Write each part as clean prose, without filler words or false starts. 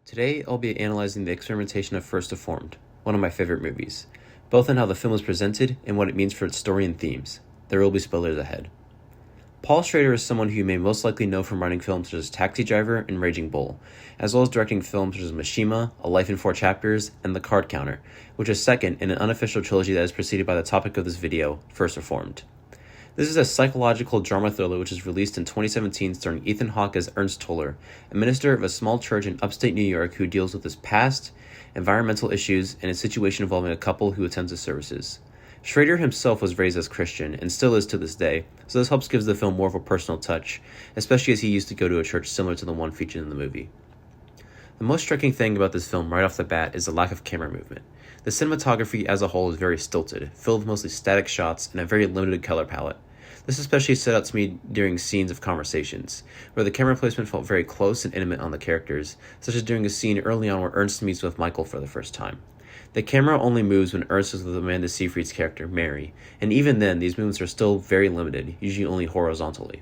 Today, I'll be analyzing the Experimentation of First Reformed, one of my favorite movies, both in how the film is presented and what it means for its story and themes. There will be spoilers ahead. Paul Schrader is someone who you may most likely know from writing films such as Taxi Driver and Raging Bull, as well as directing films such as Mishima, A Life in 4 Chapters, and The Card Counter, which is second in an unofficial trilogy that is preceded by the topic of this video, First Reformed. This is a psychological drama thriller which was released in 2017 starring Ethan Hawke as Ernst Toller, a minister of a small church in upstate New York who deals with his past, environmental issues, and a situation involving a couple who attends his services. Schrader himself was raised as Christian, and still is to this day, so this helps give the film more of a personal touch, especially as he used to go to a church similar to the one featured in the movie. The most striking thing about this film right off the bat is the lack of camera movement. The cinematography as a whole is very stilted, filled with mostly static shots and a very limited color palette. This especially stood out to me during scenes of conversations, where the camera placement felt very close and intimate on the characters, such as during a scene early on where Ernst meets with Michael for the first time. The camera only moves when Ernst is with Amanda Seyfried's character, Mary, and even then, these movements are still very limited, usually only horizontally.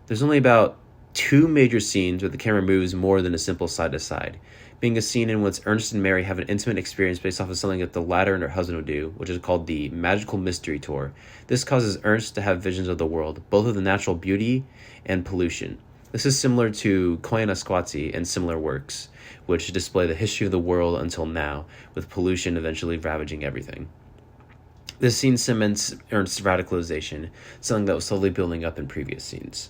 There's only about 2 major scenes where the camera moves more than a simple side-to-side, being a scene in which Ernst and Mary have an intimate experience based off of something that the latter and her husband would do, which is called the Magical Mystery Tour. This causes Ernst to have visions of the world, both of the natural beauty and pollution. This is similar to Koyaanisqatsi and similar works, which display the history of the world until now, with pollution eventually ravaging everything. This scene cements Ernst's radicalization, something that was slowly building up in previous scenes.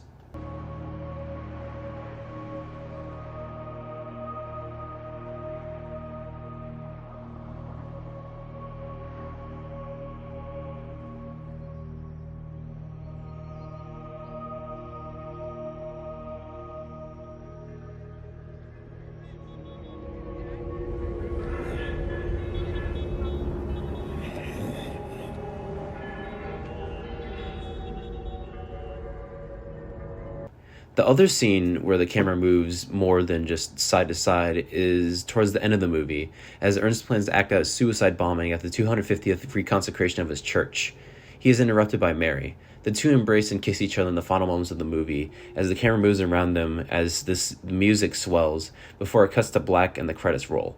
The other scene where the camera moves more than just side to side is towards the end of the movie, as Ernst plans to act out a suicide bombing at the 250th reconsecration of his church. He is interrupted by Mary. The two embrace and kiss each other in the final moments of the movie, as the camera moves around them as this music swells, before it cuts to black and the credits roll.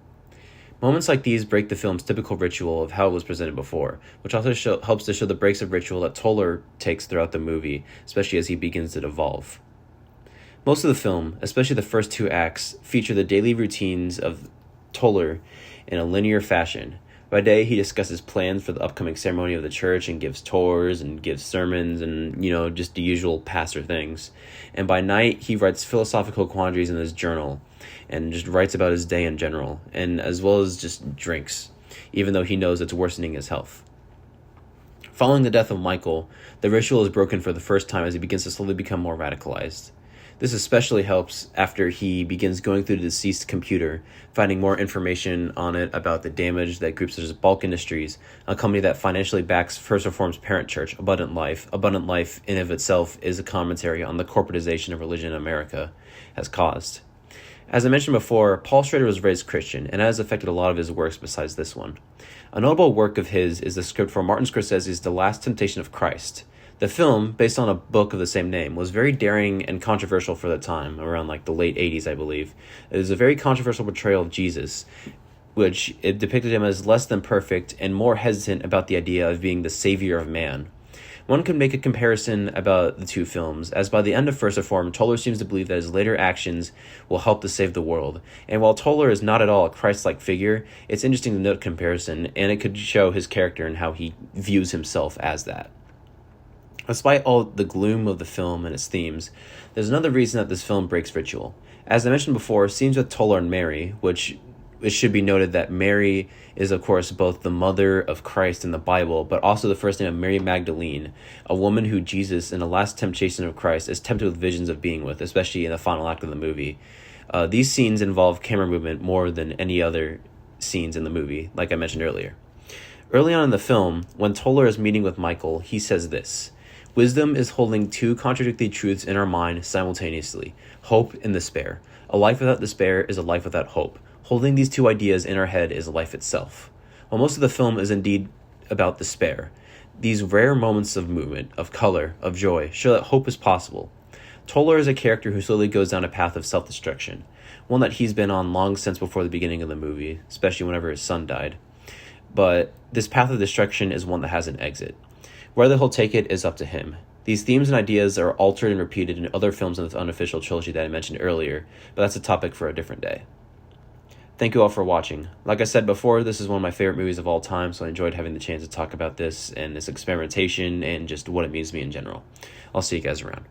Moments like these break the film's typical ritual of how it was presented before, which also helps to show the breaks of ritual that Toller takes throughout the movie, especially as he begins to evolve. Most of the film, especially the first 2 acts, feature the daily routines of Toller in a linear fashion. By day, he discusses plans for the upcoming ceremony of the church and gives tours and gives sermons and, just the usual pastor things. And by night, he writes philosophical quandaries in his journal and just writes about his day in general, and as well as just drinks, even though he knows it's worsening his health. Following the death of Michael, the ritual is broken for the first time as he begins to slowly become more radicalized. This especially helps after he begins going through the deceased computer, finding more information on it about the damage that groups such as Bulk Industries, a company that financially backs First Reformed's parent church, Abundant Life. Abundant Life in of itself is a commentary on the corporatization of religion in America, has caused. As I mentioned before, Paul Schrader was raised Christian and has affected a lot of his works besides this one. A notable work of his is the script for Martin Scorsese's The Last Temptation of Christ. The film, based on a book of the same name, was very daring and controversial for the time, around the late 80s, I believe. It is a very controversial portrayal of Jesus, which it depicted him as less than perfect and more hesitant about the idea of being the savior of man. One could make a comparison about the 2 films, as by the end of First Reformed, Toller seems to believe that his later actions will help to save the world. And while Toller is not at all a Christ-like figure, it's interesting to note comparison, and it could show his character and how he views himself as that. Despite all the gloom of the film and its themes, there's another reason that this film breaks ritual. As I mentioned before, scenes with Toller and Mary, which it should be noted that Mary is, of course, both the mother of Christ in the Bible, but also the first name of Mary Magdalene, a woman who Jesus, in the last temptation of Christ, is tempted with visions of being with, especially in the final act of the movie. These scenes involve camera movement more than any other scenes in the movie, like I mentioned earlier. Early on in the film, when Toller is meeting with Michael, he says this: "Wisdom is holding 2 contradictory truths in our mind simultaneously, hope and despair. A life without despair is a life without hope. Holding these 2 ideas in our head is life itself." While most of the film is indeed about despair, these rare moments of movement, of color, of joy, show that hope is possible. Toller is a character who slowly goes down a path of self-destruction. one that he's been on long since before the beginning of the movie, especially whenever his son died. But this path of destruction is one that has an exit. Whether he'll take it is up to him. These themes and ideas are altered and repeated in other films in the unofficial trilogy that I mentioned earlier, but that's a topic for a different day. Thank you all for watching. Like I said before, this is one of my favorite movies of all time, so I enjoyed having the chance to talk about this and this experimentation and just what it means to me in general. I'll see you guys around.